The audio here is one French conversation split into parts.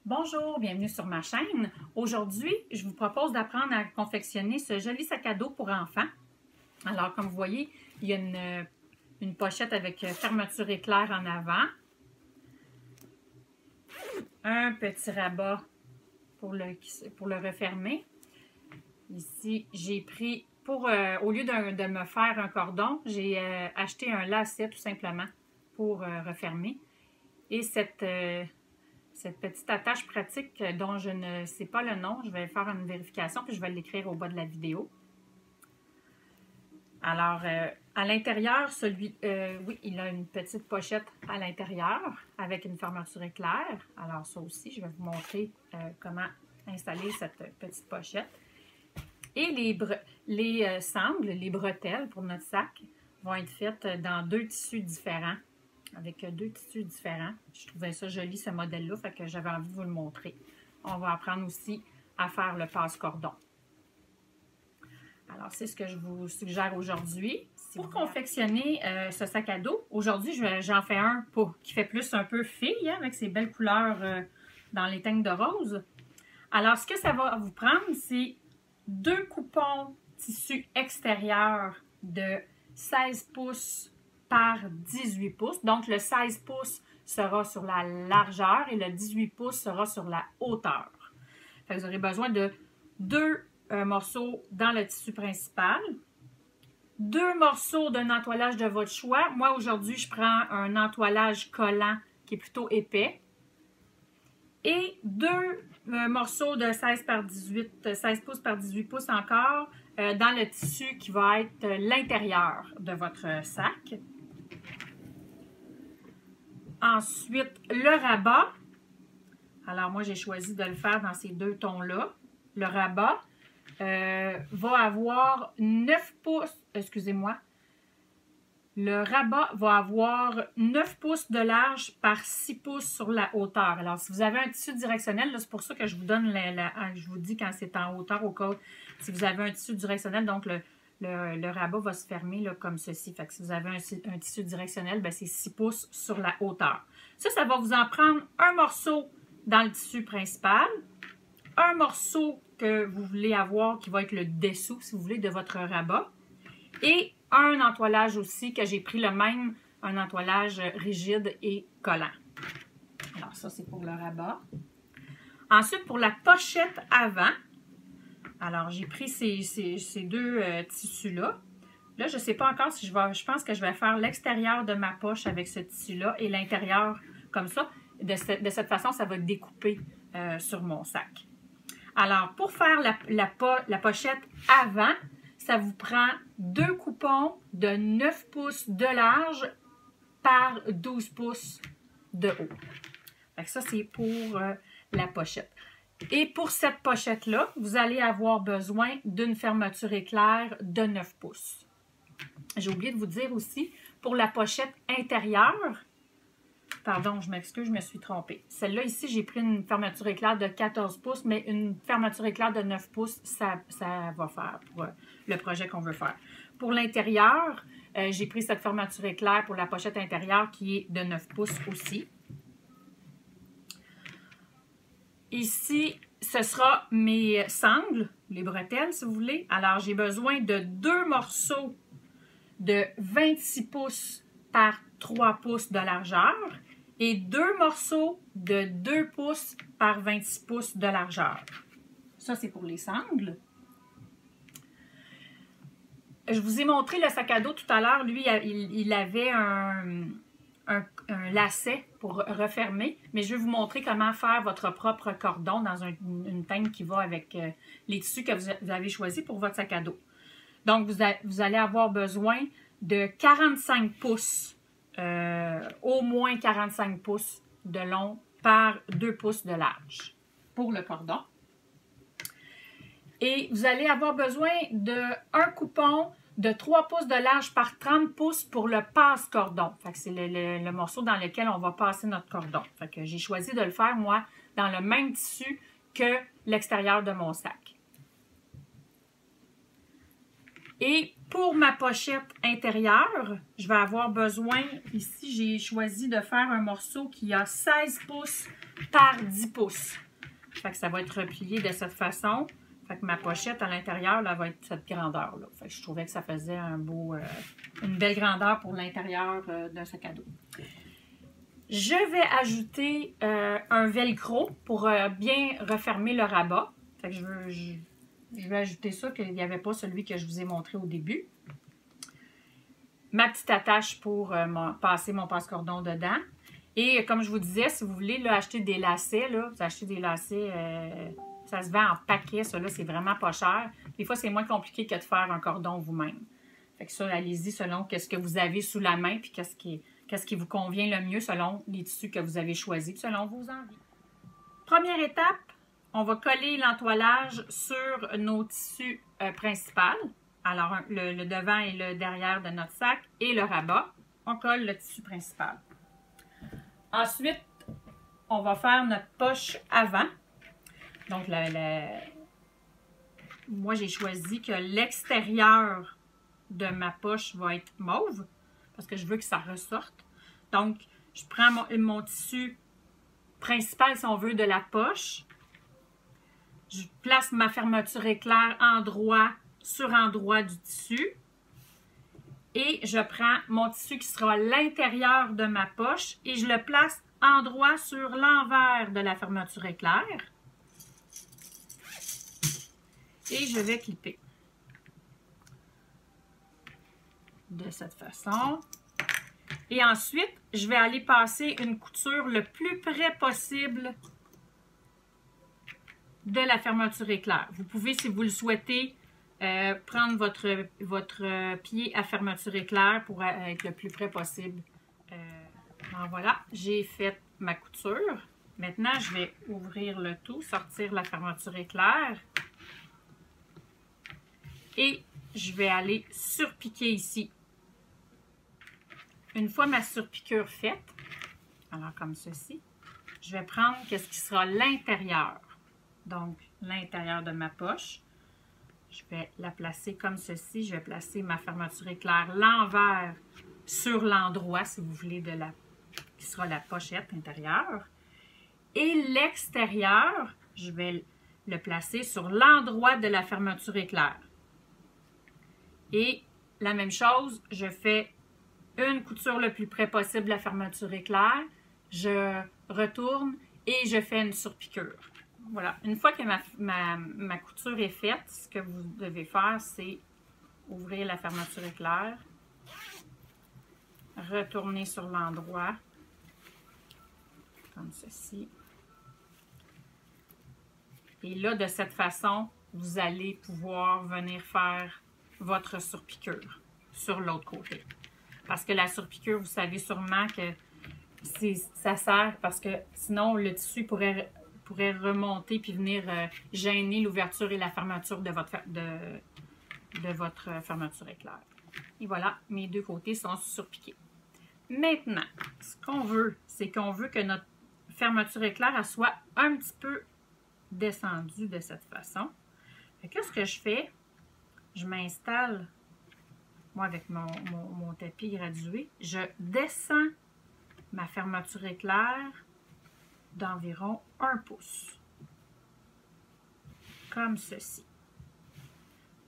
Bonjour, bienvenue sur ma chaîne. Aujourd'hui, je vous propose d'apprendre à confectionner ce joli sac à dos pour enfants. Alors, comme vous voyez, il y a une pochette avec fermeture éclair en avant. Un petit rabat pour le refermer. Ici, j'ai pris, au lieu de me faire un cordon, j'ai acheté un lacet tout simplement pour refermer. Et cette petite attache pratique dont je ne sais pas le nom, je vais faire une vérification puis je vais l'écrire au bas de la vidéo. Alors, à l'intérieur, oui, il a une petite pochette à l'intérieur avec une fermeture éclair. Alors, ça aussi, je vais vous montrer comment installer cette petite pochette. Et les sangles, les bretelles pour notre sac vont être faites dans deux tissus différents. Avec deux tissus différents. Je trouvais ça joli, ce modèle-là, fait que j'avais envie de vous le montrer. On va apprendre aussi à faire le passe-cordon. Alors, c'est ce que je vous suggère aujourd'hui. Pour confectionner ce sac à dos, aujourd'hui, j'en fais un qui fait plus un peu fille, hein, avec ses belles couleurs dans les teintes de rose. Alors, ce que ça va vous prendre, c'est deux coupons tissu extérieur de 16 pouces par 18 pouces. Donc, le 16 pouces sera sur la largeur et le 18 pouces sera sur la hauteur. Fait que vous aurez besoin de deux morceaux dans le tissu principal, deux morceaux d'un entoilage de votre choix. Moi, aujourd'hui, je prends un entoilage collant qui est plutôt épais et deux morceaux de 16 pouces par 18 pouces encore dans le tissu qui va être l'intérieur de votre sac. Ensuite, le rabat. Alors, moi, j'ai choisi de le faire dans ces deux tons-là. Le rabat va avoir 9 pouces, excusez-moi. Le rabat va avoir 9 pouces de large par 6 pouces sur la hauteur. Alors, si vous avez un tissu directionnel, c'est pour ça que je vous donne je vous dis quand c'est en hauteur au cas où, si vous avez un tissu directionnel, donc le rabat va se fermer là, comme ceci. Fait que si vous avez un tissu directionnel, c'est 6 pouces sur la hauteur. Ça va vous en prendre un morceau dans le tissu principal, un morceau que vous voulez avoir qui va être le dessous, si vous voulez, de votre rabat, et un entoilage aussi que j'ai pris le même, un entoilage rigide et collant. Alors ça, c'est pour le rabat. Ensuite, pour la pochette avant, alors, j'ai pris ces deux tissus-là. Là, je ne sais pas encore si je pense que je vais faire l'extérieur de ma poche avec ce tissu-là et l'intérieur comme ça. De cette façon, ça va découper sur mon sac. Alors, pour faire la pochette avant, ça vous prend deux coupons de 9 pouces de large par 12 pouces de haut. Fait que ça, c'est pour la pochette. Et pour cette pochette-là, vous allez avoir besoin d'une fermeture éclair de 9 pouces. J'ai oublié de vous dire aussi, pour la pochette intérieure, pardon, je m'excuse, je me suis trompée. Celle-là ici, j'ai pris une fermeture éclair de 14 pouces, mais une fermeture éclair de 9 pouces, ça va faire pour le projet qu'on veut faire. Pour l'intérieur, j'ai pris cette fermeture éclair pour la pochette intérieure qui est de 9 pouces aussi. Ici, ce sera mes sangles, les bretelles, si vous voulez. Alors, j'ai besoin de deux morceaux de 26 pouces par 3 pouces de largeur et deux morceaux de 2 pouces par 26 pouces de largeur. Ça, c'est pour les sangles. Je vous ai montré le sac à dos tout à l'heure. Lui, il avait un lacet pour refermer, mais je vais vous montrer comment faire votre propre cordon dans une teinte qui va avec les tissus que vous avez choisis pour votre sac à dos. Donc, vous allez avoir besoin de 45 pouces, au moins 45 pouces de long par 2 pouces de large pour le cordon. Et vous allez avoir besoin d'un coupon de 3 pouces de large par 30 pouces pour le passe-cordon. C'est le morceau dans lequel on va passer notre cordon. Fait que j'ai choisi de le faire, moi, dans le même tissu que l'extérieur de mon sac. Et pour ma pochette intérieure, je vais avoir besoin, ici j'ai choisi de faire un morceau qui a 16 pouces par 10 pouces. Fait que ça va être replié de cette façon. Fait que ma pochette à l'intérieur, là, va être cette grandeur-là. Fait que je trouvais que ça faisait une belle grandeur pour l'intérieur d'un sac à dos. Je vais ajouter un velcro pour bien refermer le rabat. Fait que je vais ajouter ça, qu'il n'y avait pas celui que je vous ai montré au début. Ma petite attache pour passer mon passe-cordon dedans. Et comme je vous disais, si vous voulez là, acheter des lacets, là, vous achetez des lacets, ça se vend en paquet, ça là, c'est vraiment pas cher. Des fois, c'est moins compliqué que de faire un cordon vous-même. Fait que ça, allez-y selon ce que vous avez sous la main, puis qu'est-ce qui vous convient le mieux selon les tissus que vous avez choisis, selon vos envies. Première étape, on va coller l'entoilage sur nos tissus principaux. Alors, le devant et le derrière de notre sac et le rabat. On colle le tissu principal. Ensuite, on va faire notre poche avant. Donc, moi, j'ai choisi que l'extérieur de ma poche va être mauve parce que je veux que ça ressorte. Donc, je prends mon tissu principal, si on veut, de la poche. Je place ma fermeture éclair endroit sur endroit du tissu. Et je prends mon tissu qui sera à l'intérieur de ma poche et je le place endroit sur l'envers de la fermeture éclair. Et je vais clipper. De cette façon. Et ensuite, je vais aller passer une couture le plus près possible de la fermeture éclair. Vous pouvez, si vous le souhaitez, prendre votre pied à fermeture éclair pour être le plus près possible. Alors voilà, j'ai fait ma couture. Maintenant, je vais ouvrir le tout, sortir la fermeture éclair. Et je vais aller surpiquer ici. Une fois ma surpiqûre faite, alors comme ceci, je vais prendre ce qui sera l'intérieur. Donc, l'intérieur de ma poche. Je vais la placer comme ceci. Je vais placer ma fermeture éclair l'envers sur l'endroit, si vous voulez, qui sera la pochette intérieure. Et l'extérieur, je vais le placer sur l'endroit de la fermeture éclair. Et la même chose, je fais une couture le plus près possible de la fermeture éclair. Je retourne et je fais une surpiqûre. Voilà. Une fois que ma couture est faite, ce que vous devez faire, c'est ouvrir la fermeture éclair, retourner sur l'endroit, comme ceci. Et là, de cette façon, vous allez pouvoir venir faire votre surpiqûre sur l'autre côté. Parce que la surpiqûre, vous savez sûrement que ça sert parce que sinon, le tissu pourrait remonter puis venir gêner l'ouverture et la fermeture de votre fermeture éclair. Et voilà, mes deux côtés sont surpiqués. Maintenant, ce qu'on veut, c'est qu'on veut que notre fermeture éclair elle soit un petit peu descendue de cette façon. Qu'est-ce que je fais? Je m'installe, moi avec mon tapis gradué, je descends ma fermeture éclair d'environ 1 pouce. Comme ceci.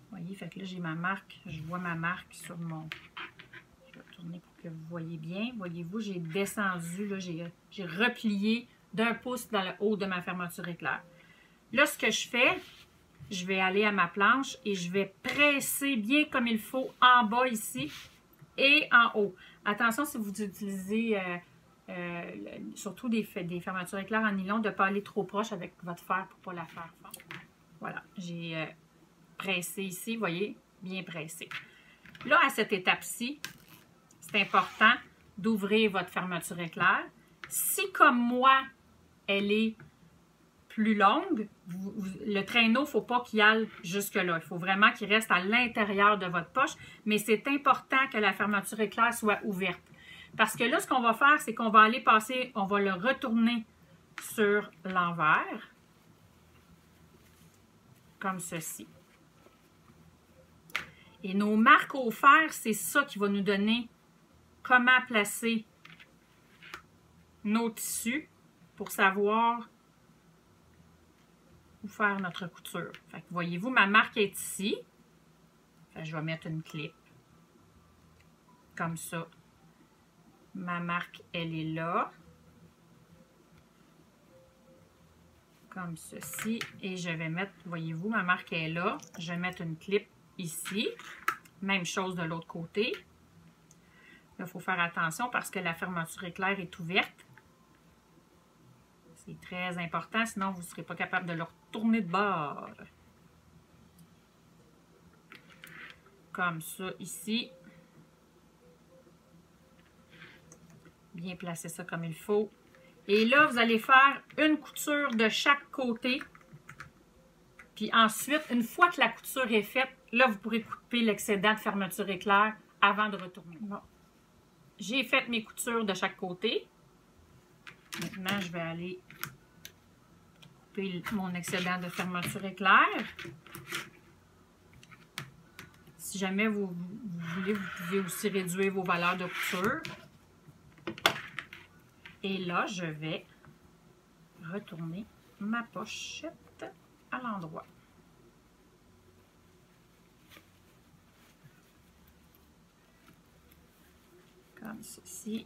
Vous voyez, fait que là, j'ai ma marque. Je vois ma marque sur mon... Je vais tourner pour que vous voyez bien. Voyez-vous, j'ai descendu, là, j'ai replié d'1 pouce dans le haut de ma fermeture éclair. Là, ce que je fais, je vais aller à ma planche et je vais presser bien comme il faut en bas ici et en haut. Attention, si vous utilisez... surtout des fermetures éclair en nylon, de ne pas aller trop proche avec votre fer pour ne pas la faire fondre. Voilà, j'ai pressé ici, vous voyez, bien pressé. Là, à cette étape-ci, c'est important d'ouvrir votre fermeture éclair. Si, comme moi, elle est plus longue, le traîneau, il ne faut pas qu'il aille jusque-là. Il faut vraiment qu'il reste à l'intérieur de votre poche, mais c'est important que la fermeture éclair soit ouverte. Parce que là, ce qu'on va faire, c'est qu'on va aller passer, on va le retourner sur l'envers, comme ceci. Et nos marques au fer, c'est ça qui va nous donner comment placer nos tissus pour savoir où faire notre couture. Fait que voyez-vous, ma marque est ici. Fait que je vais mettre une clip. Comme ça. Ma marque, elle est là. Comme ceci. Et je vais mettre, voyez-vous, ma marque est là. Je vais mettre une clip ici. Même chose de l'autre côté. Là, il faut faire attention parce que la fermeture éclair est ouverte. C'est très important, sinon vous ne serez pas capable de le retourner de bord. Comme ça, ici. Bien placer ça comme il faut. Et là, vous allez faire une couture de chaque côté. Puis ensuite, une fois que la couture est faite, là, vous pourrez couper l'excédent de fermeture éclair avant de retourner. Bon. J'ai fait mes coutures de chaque côté. Maintenant, je vais aller couper mon excédent de fermeture éclair. Si jamais vous voulez, vous pouvez aussi réduire vos valeurs de couture. Et là, je vais retourner ma pochette à l'endroit. Comme ceci.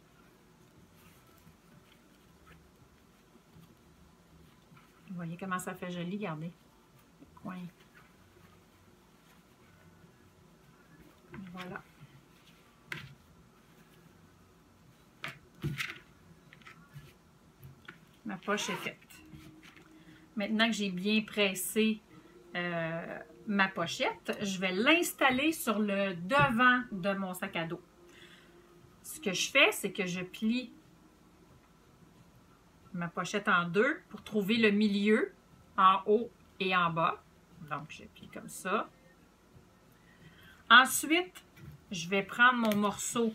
Vous voyez comment ça fait joli, regardez. Le coin. Voilà. Ma poche est faite. Maintenant que j'ai bien pressé ma pochette, je vais l'installer sur le devant de mon sac à dos. Ce que je fais, c'est que je plie ma pochette en deux pour trouver le milieu en haut et en bas. Donc, je plie comme ça. Ensuite, je vais prendre mon morceau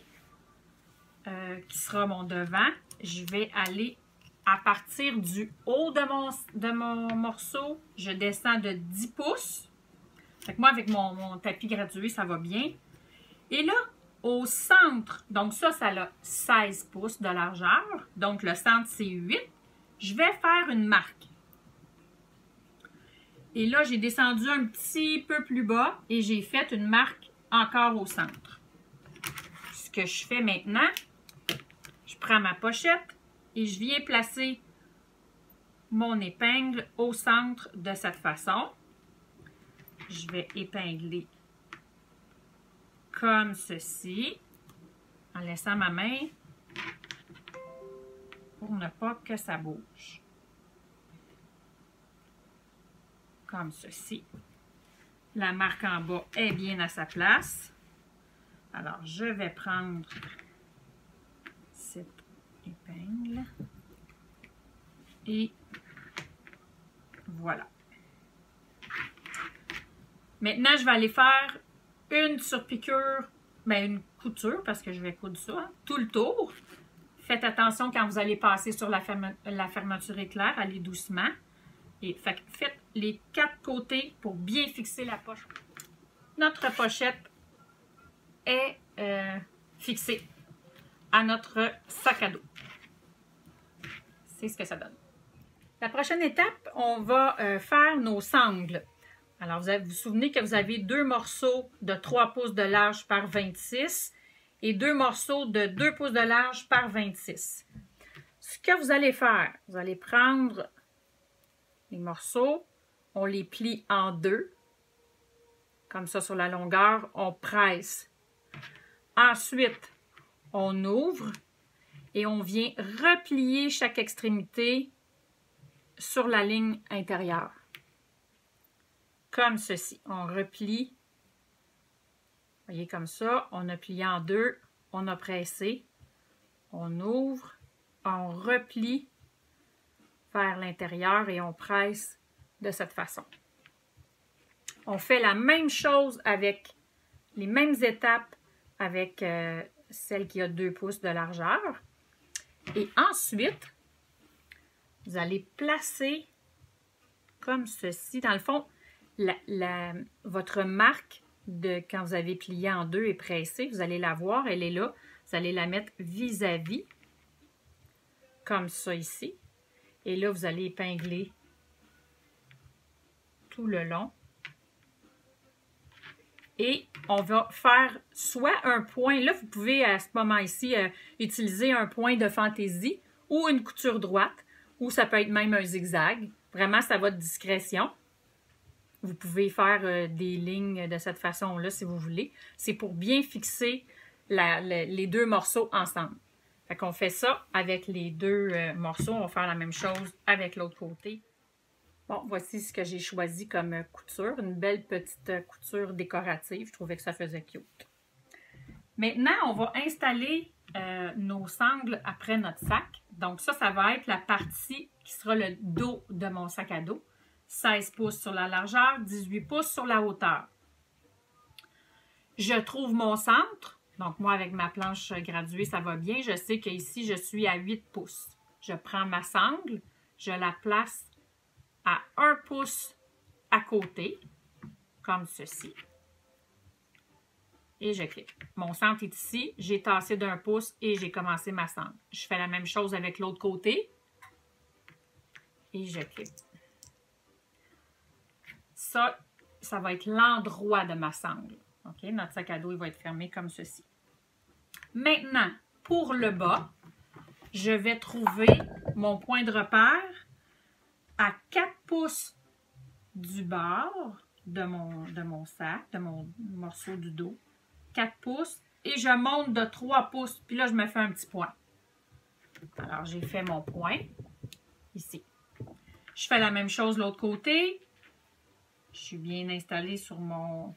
qui sera mon devant. Je vais aller à partir du haut de mon morceau, je descends de 10 pouces. Fait que moi, avec mon tapis gradué, ça va bien. Et là, au centre, donc ça a 16 pouces de largeur. Donc, le centre, c'est 8. Je vais faire une marque. Et là, j'ai descendu un petit peu plus bas et j'ai fait une marque encore au centre. Ce que je fais maintenant, je prends ma pochette et je viens placer mon épingle au centre de cette façon. Je vais épingler comme ceci, en laissant ma main pour ne pas que ça bouge. Comme ceci. La marque en bas est bien à sa place. Alors, je vais prendre cette épingle et voilà. Maintenant, je vais aller faire une surpiqûre, une couture, parce que je vais coudre ça, hein, tout le tour. Faites attention quand vous allez passer sur la fermeture éclair, allez doucement. Et faites les 4 côtés pour bien fixer la poche. Notre pochette est fixée à notre sac à dos. C'est ce que ça donne. La prochaine étape, on va faire nos sangles. Alors, vous vous souvenez que vous avez 2 morceaux de 3 pouces de large par 26 et 2 morceaux de 2 pouces de large par 26. Ce que vous allez faire, vous allez prendre les morceaux, on les plie en 2, comme ça sur la longueur, on presse. Ensuite, on ouvre et on vient replier chaque extrémité sur la ligne intérieure. Comme ceci. On replie. Voyez comme ça. On a plié en 2. On a pressé. On ouvre. On replie vers l'intérieur et on presse de cette façon. On fait la même chose avec les mêmes étapes avec celle qui a 2 pouces de largeur. Et ensuite, vous allez placer comme ceci. Dans le fond, votre marque de quand vous avez plié en deux et pressé. Vous allez la voir, elle est là. Vous allez la mettre vis-à-vis, comme ça ici. Et là, vous allez épingler tout le long. Et on va faire soit un point, là, vous pouvez à ce moment-ci utiliser un point de fantaisie ou une couture droite, ou ça peut être même un zigzag. Vraiment, c'est à votre discrétion. Vous pouvez faire des lignes de cette façon-là si vous voulez. C'est pour bien fixer les deux morceaux ensemble. Fait qu'on fait ça avec les deux morceaux. On va faire la même chose avec l'autre côté. Bon, voici ce que j'ai choisi comme couture. Une belle petite couture décorative. Je trouvais que ça faisait cute. Maintenant, on va installer nos sangles après notre sac. Donc ça va être la partie qui sera le dos de mon sac à dos. 16 pouces sur la largeur, 18 pouces sur la hauteur. Je trouve mon centre. Donc moi, avec ma planche graduée, ça va bien. Je sais qu'ici, je suis à 8 pouces. Je prends ma sangle, je la place à 1 pouce à côté, comme ceci. Et je clique. Mon centre est ici, j'ai tassé d'1 pouce et j'ai commencé ma sangle. Je fais la même chose avec l'autre côté. Et je clique. Ça va être l'endroit de ma sangle. OK? Notre sac à dos, il va être fermé comme ceci. Maintenant, pour le bas, je vais trouver mon point de repère à 4 pouces du bord de mon sac, de mon morceau du dos. 4 pouces et je monte de 3 pouces. Puis là, je me fais un petit point. Alors, j'ai fait mon point ici. Je fais la même chose de l'autre côté. Je suis bien installée sur mon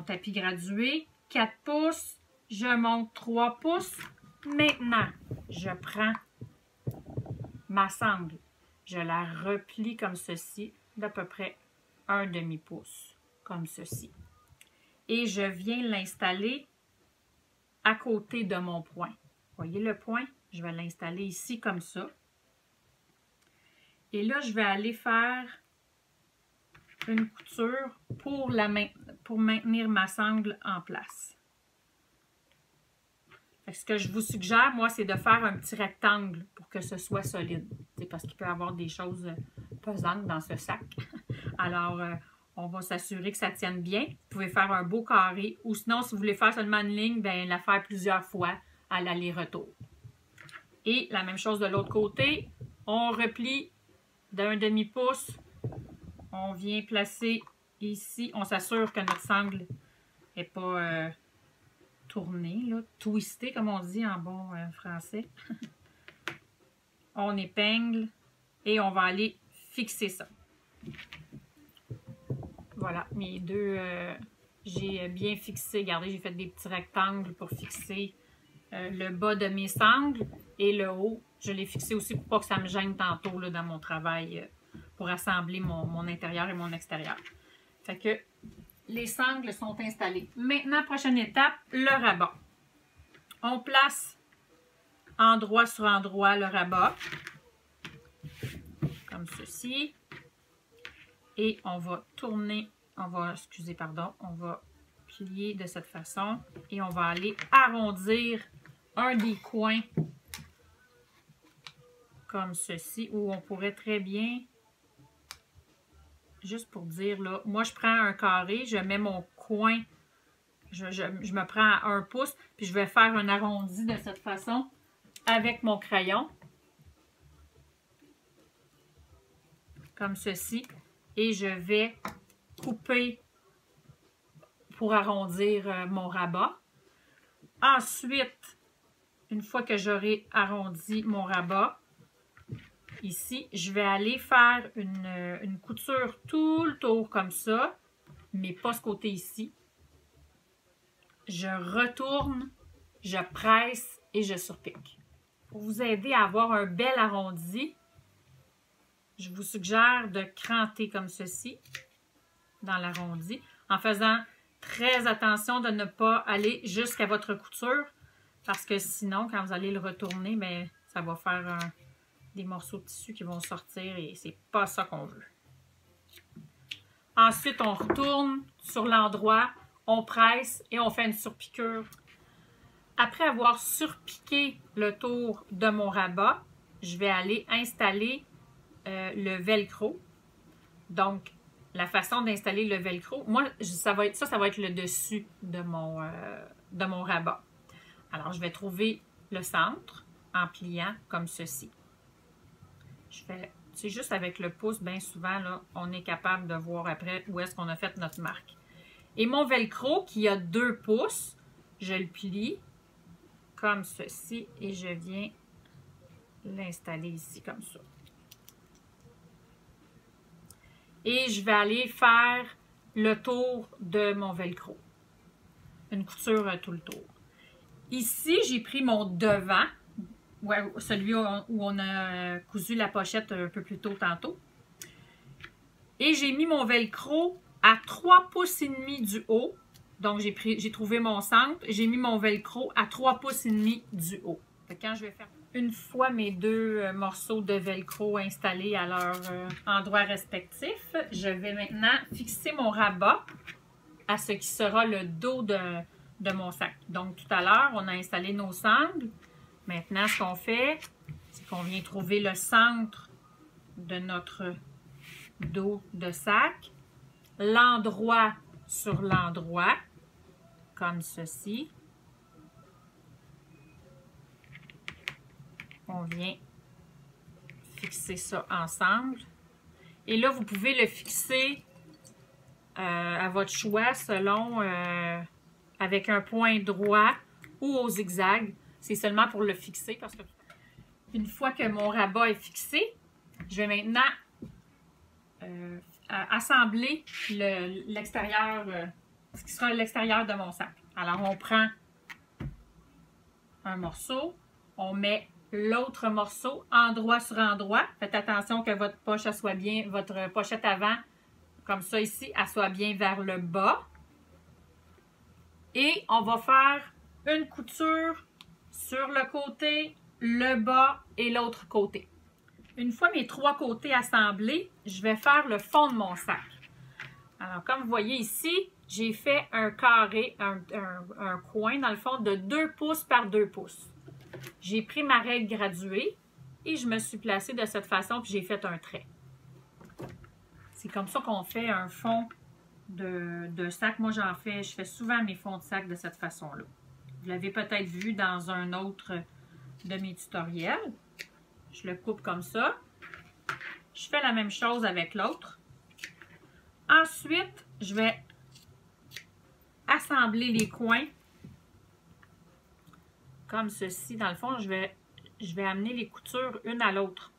tapis gradué. 4 pouces. Je monte 3 pouces. Maintenant, je prends ma sangle. Je la replie comme ceci, d'à peu près un demi-pouce, comme ceci. Et je viens l'installer à côté de mon point. Voyez le point? Je vais l'installer ici comme ça. Et là, je vais aller faire une couture pour maintenir ma sangle en place. Ce que je vous suggère, moi, c'est de faire un petit rectangle pour que ce soit solide. Parce qu'il peut y avoir des choses pesantes dans ce sac. Alors, on va s'assurer que ça tienne bien. Vous pouvez faire un beau carré. Ou sinon, si vous voulez faire seulement une ligne, bien, la faire plusieurs fois à l'aller-retour. Et la même chose de l'autre côté. On replie d'1 demi-pouce. On vient placer ici. On s'assure que notre sangle n'est pas tournée, là, twistée, comme on dit en bon français. On épingle et on va aller fixer ça. Voilà, mes deux, j'ai bien fixé. Regardez, j'ai fait des petits rectangles pour fixer le bas de mes sangles et le haut. Je l'ai fixé aussi pour pas que ça me gêne tantôt là, dans mon travail pour assembler mon intérieur et mon extérieur. Fait que les sangles sont installées. Maintenant, prochaine étape, le rabat. On place endroit sur endroit le rabat, comme ceci. Et on va tourner, on va plier de cette façon. Et on va aller arrondir un des coins, comme ceci, où on pourrait très bien, juste pour dire là, moi je prends un carré, je mets mon coin, je me prends à 1 pouce, puis je vais faire un arrondi de cette façon avec mon crayon, comme ceci, et je vais couper pour arrondir mon rabat. Ensuite, une fois que j'aurai arrondi mon rabat, ici, je vais aller faire une couture tout le tour comme ça, mais pas ce côté ici. Je retourne, je presse et je surpique. Pour vous aider à avoir un bel arrondi, je vous suggère de cranter comme ceci dans l'arrondi, en faisant très attention de ne pas aller jusqu'à votre couture, parce que sinon, quand vous allez le retourner, bien, ça va faire des morceaux de tissu qui vont sortir et c'est pas ça qu'on veut. Ensuite, on retourne sur l'endroit on presse et on fait une surpiqûre. Après avoir surpiqué le tour de mon rabat, je vais aller installer le velcro. Donc, la façon d'installer le velcro, moi, ça va être le dessus de mon rabat. Alors, je vais trouver le centre en pliant comme ceci. C'est juste avec le pouce, bien souvent, là, on est capable de voir après où est-ce qu'on a fait notre marque. Et mon velcro, qui a 2 pouces, je le plie comme ceci et je viens l'installer ici comme ça. Et je vais aller faire le tour de mon velcro. Une couture tout le tour. Ici, j'ai pris mon devant, celui où on a cousu la pochette un peu plus tôt tantôt. Et j'ai mis mon velcro à 3 pouces et demi du haut. Donc, j'ai trouvé mon centre. J'ai mis mon velcro à 3 pouces et demi du haut. Quand je vais faire... Une fois mes 2 morceaux de velcro installés à leur endroit respectif, je vais maintenant fixer mon rabat à ce qui sera le dos de mon sac. Donc, tout à l'heure, on a installé nos sangles. Maintenant, ce qu'on fait, c'est qu'on vient trouver le centre de notre dos de sac, l'endroit sur l'endroit, comme ceci. On vient fixer ça ensemble. Et là, vous pouvez le fixer à votre choix selon avec un point droit ou au zigzag. C'est seulement pour le fixer parce que une fois que mon rabat est fixé, je vais maintenant assembler l'extérieur, ce qui sera l'extérieur de mon sac. Alors, on prend un morceau, on met l'autre morceau endroit sur endroit. Faites attention que votre poche soit bien, votre pochette avant, comme ça ici, elle soit bien vers le bas. Et on va faire une couture sur le côté, le bas et l'autre côté. Une fois mes 3 côtés assemblés, je vais faire le fond de mon sac. Alors, comme vous voyez ici, j'ai fait un carré, un coin dans le fond de 2 pouces par 2 pouces. J'ai pris ma règle graduée et je me suis placée de cette façon puis j'ai fait un trait. C'est comme ça qu'on fait un fond de sac. Moi, je fais souvent mes fonds de sac de cette façon-là. Vous l'avez peut-être vu dans un autre de mes tutoriels. Je le coupe comme ça. Je fais la même chose avec l'autre. Ensuite, je vais assembler les coins comme ceci. Dans le fond, je vais amener les coutures une à l'autre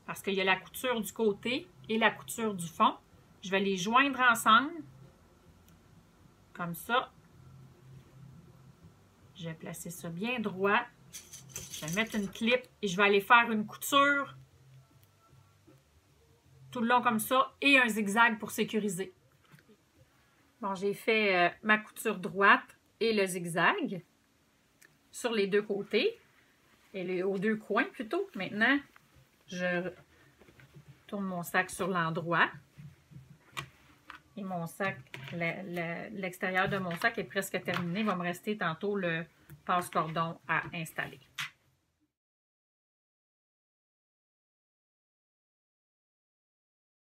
parce qu'il y a la couture du côté et la couture du fond. Je vais les joindre ensemble comme ça. Je vais placer ça bien droit. Je vais mettre une clip et je vais aller faire une couture tout le long comme ça et un zigzag pour sécuriser. Bon, j'ai fait ma couture droite et le zigzag sur les 2 côtés et aux 2 coins plutôt. Maintenant, je tourne mon sac sur l'endroit et mon sac, l'extérieur de mon sac est presque terminé. Il va me rester tantôt le passe-cordon à installer.